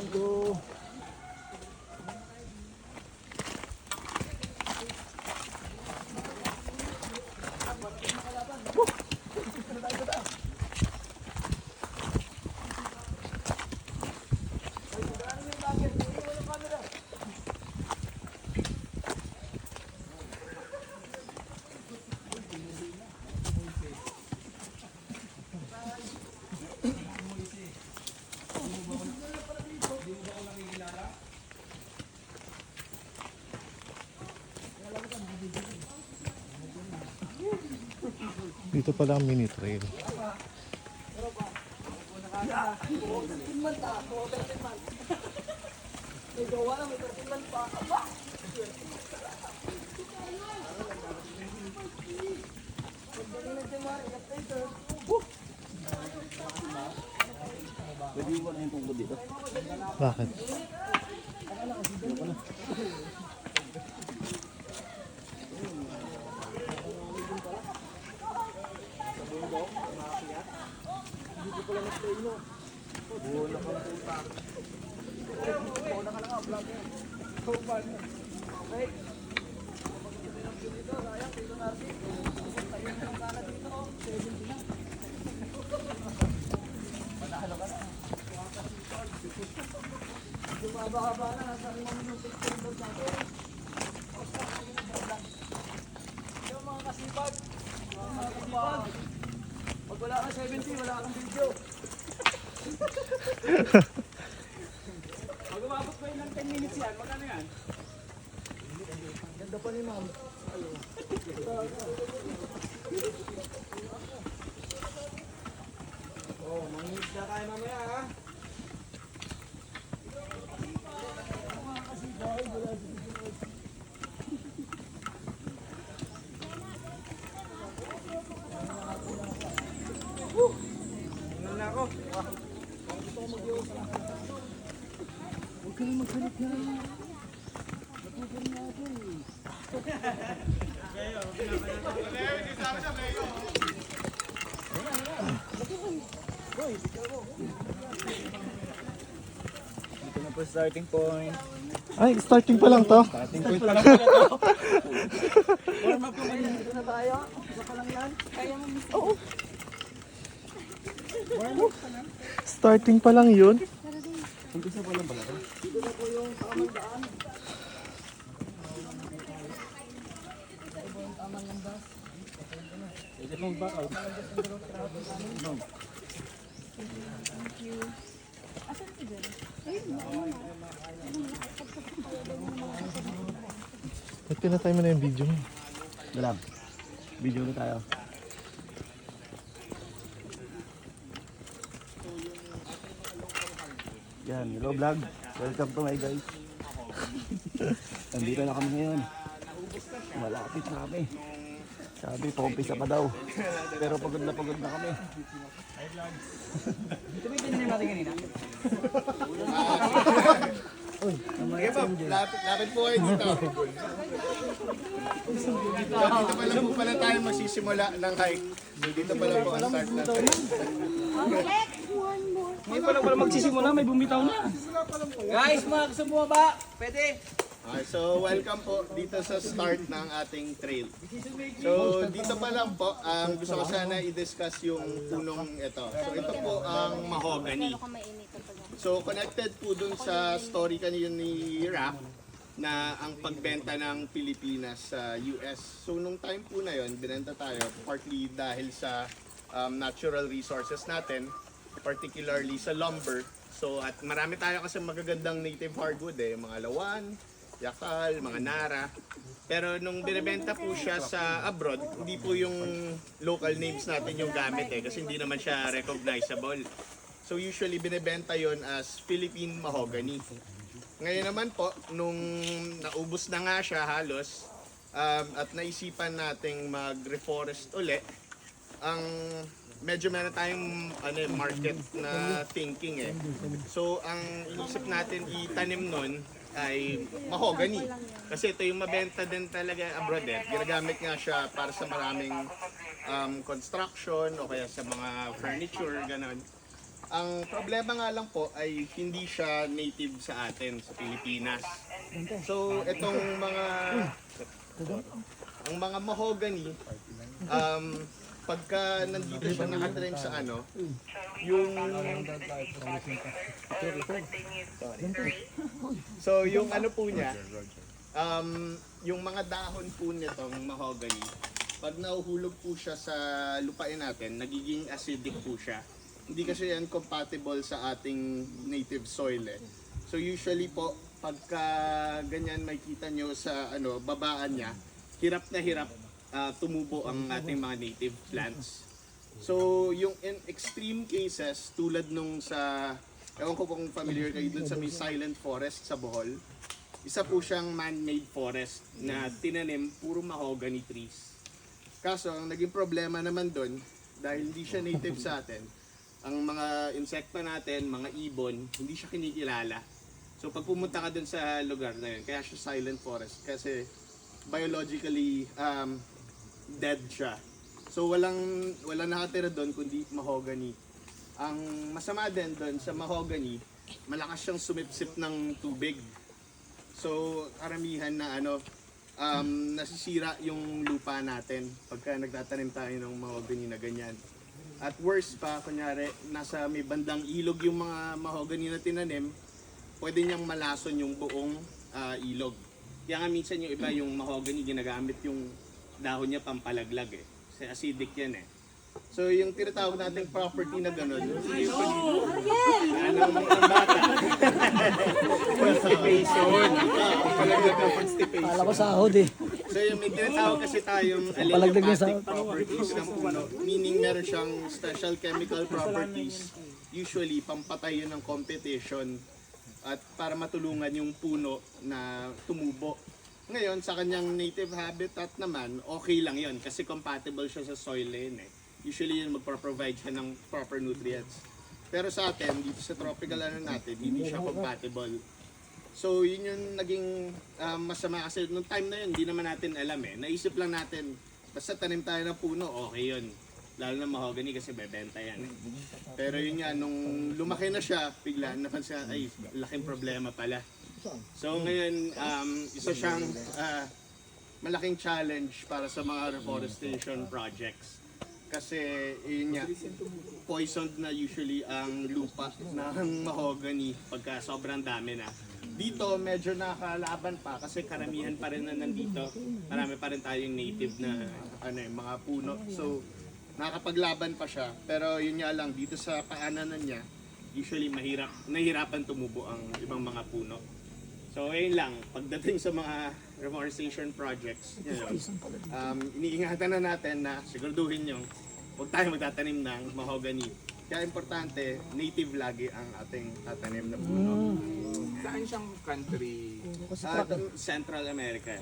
Go. Dito pala ang mini trail. Pwede mo na yung tungkod dito. Bakit? Pag wala kang 70, wala kang video. Pag umabot pa yun ng 10 minutes yan, magkano yan? Ganda pa ni ma'am. Oh, manghihit na tayo mamaya ha. Tingnan na ako. Gusto ko mag-iwas. Huwag ka na maghanap na rin. Natugan natin. Dito na po starting point. Ay, starting pa lang to. Starting point pa lang pala to. Warm up po kayo. Dito na tayo. Isa pa lang yan. Kaya mo miss. Oo. Warm up pa lang. Starting pa lang yun. Umpisa pa lang pala to. Dito na po yung tamang daan. Ito po yung tamang landas. Pwede mong back out. No. Thank you. Asan si Ben? Ba't pinatay mo na yung video mo? Dalam. Video na tayo. Yan, hello vlog. Welcome to my guys. Nandito na kami ngayon. Malapit na kami. Sabi, paumpisa pa daw. Pero pagod na kami. Ito ba yung tinanim natin kanina? Okay po, lapit po kayo dito. Dito pa lang po pala tayo magsisimula ng hike. So dito pa lang po ang start natin. Ngayon pa lang pala magsisimula, may bumitaw na. Guys, mga gusto bumaba, pwede. Okay, so welcome po dito sa start ng ating trail. So dito pa lang po, gusto ko sana i-discuss yung punong ito. So ito po ang mahogany. So connected po dun sa story kanina ni Rap na ang pagbenta ng Pilipinas sa US. So nung time po na yon, binenta tayo partly dahil sa natural resources natin, particularly sa lumber. So at marami tayo kasi magagandang native hardwood mga lawan, yakal, mga nara. Pero nung binebenta po siya sa abroad, hindi po yung local names natin yung gamit kasi hindi naman siya recognizable. So usually binebenta yon as Philippine mahogany. Ngayon naman po, nung naubos na nga siya halos, at naisipan nating mag-reforest uli, ang medyo meron tayong market na thinking So ang inisip natin itanim nun ay mahogany. Kasi ito yung mabenta din talaga abroad Ginagamit nga siya para sa maraming construction o kaya sa mga furniture, ganon. Ang problema nga lang po ay hindi siya native sa atin, sa Pilipinas. So, itong mga mahogany, pagka nandito siya nakatrend sa yung so yung po niya, yung mga dahon po nitong mahogany, pag nahuhulog po siya sa lupain natin, nagiging acidic po siya. Hindi kasi yan compatible sa ating native soil eh. So usually po, pagka ganyan makita nyo sa babaan niya, hirap na hirap tumubo ang ating mga native plants. So yung in extreme cases, tulad nung sa, ewan ko kung familiar kayo dun sa may silent forest sa Bohol, isa po siyang man-made forest na tinanim puro mahogany trees. Kaso ang naging problema naman dun, dahil hindi siya native sa atin, ang mga insekta natin, mga ibon, hindi siya kinikilala. So pag pumunta ka dun sa lugar na yun, kaya siya silent forest kasi biologically dead siya. So walang nakatira doon kundi mahogany. Ang masama din doon sa mahogany, malakas siyang sumipsip ng tubig. So karamihan na nasisira yung lupa natin pagka nagtatanim tayo ng mahogany na ganyan. At worse pa, kunyari, nasa may bandang ilog yung mga mahogany na tinanim, pwede niyang malason yung buong ilog. Kaya nga minsan yung iba, yung mahogany, ginagamit yung dahon niya pampalaglag eh. Kasi acidic yan eh. So yung tinatawag nating property na gano'n, ang bata. Constipation. Palaglag ng constipation. Kala ko sahod eh. So yung may tinatawag kasi tayong allelopathic properties ng puno, meaning meron siyang special chemical properties, usually pampatay yun ng competition at para matulungan yung puno na tumubo. Ngayon, sa kanyang native habitat naman, okay lang yun kasi compatible siya sa soil yun eh. Usually yun magpro-provide siya ng proper nutrients. Pero sa atin, dito sa tropical natin, hindi siya compatible. So yun yung naging masama kasi nung time na yun, hindi naman natin alam eh. Naisip lang natin, basta tanim tayo ng puno, okay yun. Lalo na mahogany kasi bebenta yan eh. Pero yun nga, nung lumaki na siya, bigla napansin, ay, laking problema pala. So ngayon, isa siyang malaking challenge para sa mga reforestation projects. Kasi yun nga, poisoned na usually ang lupa ng mahogany pagka sobrang dami na. Dito medyo nakalaban pa kasi karamihan pa rin na nandito. Marami pa rin tayong native na mga puno. So nakakapaglaban pa siya. Pero yun nga lang, dito sa paananan niya, usually nahihirapan tumubo ang ibang mga puno. So ayun lang, pagdating sa mga reforestation projects, iniingatan na natin na siguraduhin yung huwag tayo magtatanim ng mahogany. Kaya importante, native lagi ang ating tatanim na puno. Saan siyang country? Central America.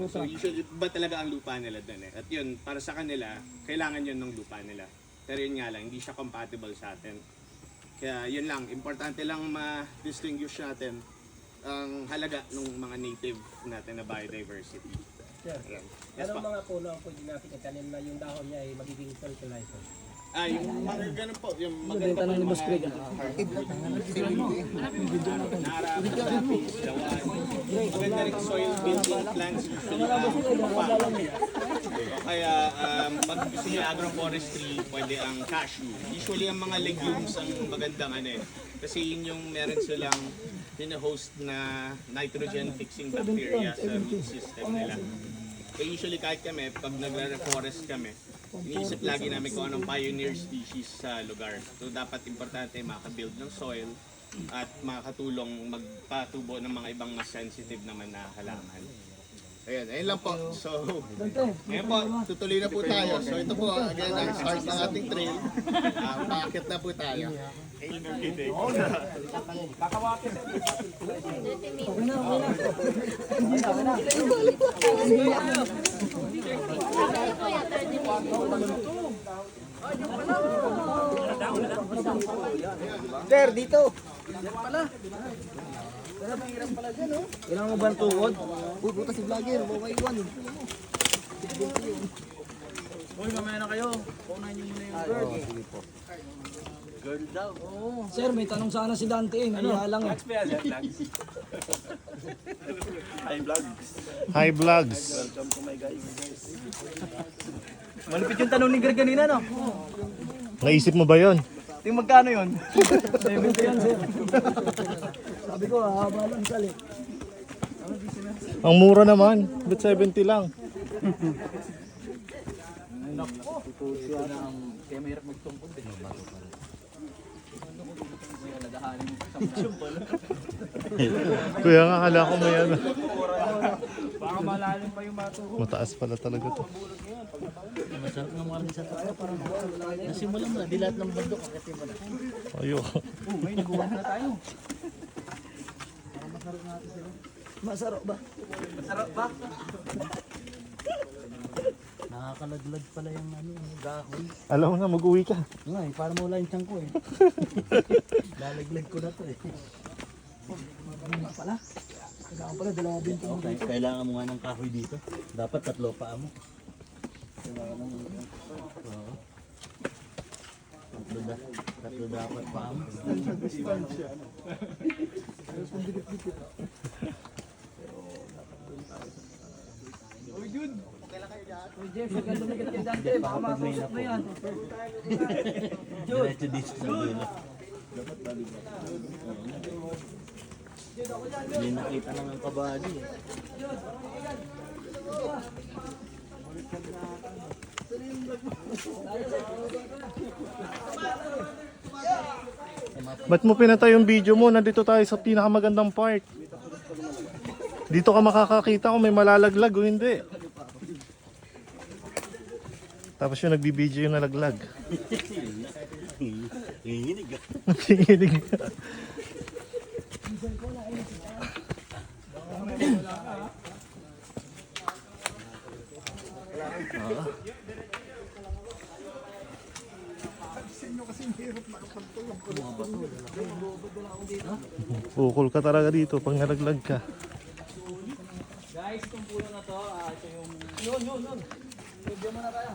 So usually, iba talaga ang lupa nila doon eh. At yun, para sa kanila, kailangan yun ng lupa nila. Pero yun nga lang, hindi siya compatible sa atin. Kaya yun lang, importante lang ma-distinguish natin ang halaga ng mga native natin na biodiversity. Sir, anong mga puno ang pwede natin itanim na yung dahon niya ay magiging fertilizer? Yung mga ganun po, yung Benta na ni Boss Greg. Nara, lapis, lawan. Maganda rin soil building plants usually. O kaya, pag gusto niya agroforestry, pwede ang cashew. Usually ang mga legumes ang magandang kasi yun yung meron silang host na nitrogen fixing bacteria sa root system nila. Kaya usually kahit kami, pag nagre-reforest kami, iniisip lagi namin kung anong pioneer species sa lugar. So dapat importante makabuild ng soil at makakatulong magpatubo ng mga ibang mas sensitive naman na halaman. Ayun lang po. So, ngayon po, tutuloy na po tayo. So ito po, again, ang start ng ating trail. Paakit na po tayo. Sir, dito. Yan pala. Hirap pala dyan, oh. Kailangan mo ba ang tukod? Uy, puta si vlogger. Huwag iwan. Uy, mamaya na kayo. Paunahin nyo muna yung bird. Sir, may tanong sana si Dante eh. Nahiya lang eh. Hi vlogs. Malupit yung tanong ni Greg kanina, no? Naisip mo ba yon? Yung magkano yun? 70 yan, sir. Sabi ko, haba lang sali. Ang mura naman. Ba't 70 lang? Kaya mahirap magtungkol din. Kuya nga, kala ko may ano. Baka malalim pa yung bato. Mataas pala talaga to. Masarap ng mga sa taas na parang nasimulan mo na, di lahat ng bundok akitin mo na. Ayoko. May naguha na tayo. Masarap ba? Masarap ba? Nakakalaglag pala yung ano, dahon. Alam mo na, mag-uwi ka. Nga eh, para mawala yung tiyan ko eh. Lalaglag ko na to eh. Kailangan pala, dalawa din ito. Okay, kailangan mo nga ng kahoy dito. Dapat 3 paa mo. Kailangan ng... Oo. 3 dapat paa mo. Jeff, maganda na kita kay Dante. Baka makausap na yan. Diretso dito sa dulo. Hindi nakita lang ang kabady eh. Ba't mo pinatay yung video mo? Nandito tayo sa pinakamagandang part. Dito ka makakakita kung may malalaglag o hindi. Tapos yung nagbibideo yung nalaglag. Nanginginig ah. Nanginginig. Bukol ka talaga dito pag nalaglag ka. Guys, itong puno na to, ito yung... Yun. Review mo na tayo.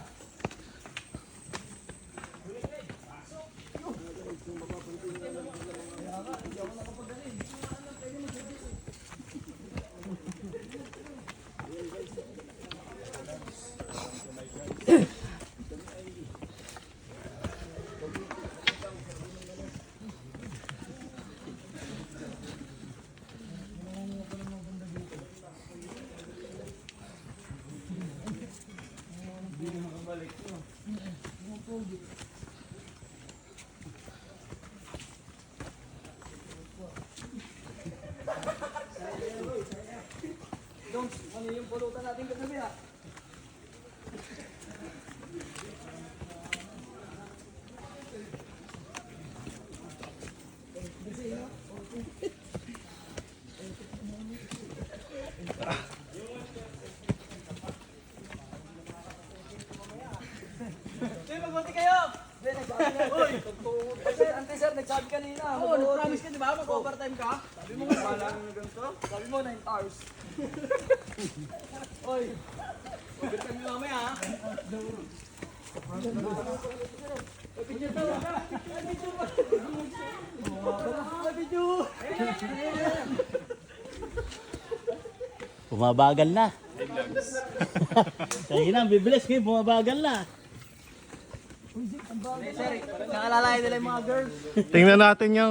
Ano yung pulutan natin kagabi ha? Magbuti kayo! Uy! Sir, nagsabi kanina. Oo, nag-promise ka diba? Mag-overtime ka? Sabi mo nga, wala nang ganito? Sabi mo, 9 hours. Oy! Overtime mo mamaya ha? Video to! Video! Bumabagal na. Kaya na, bibilis ngayon, bumabagal na. Sir, nakalala nila yung mga girls. Tingnan natin yung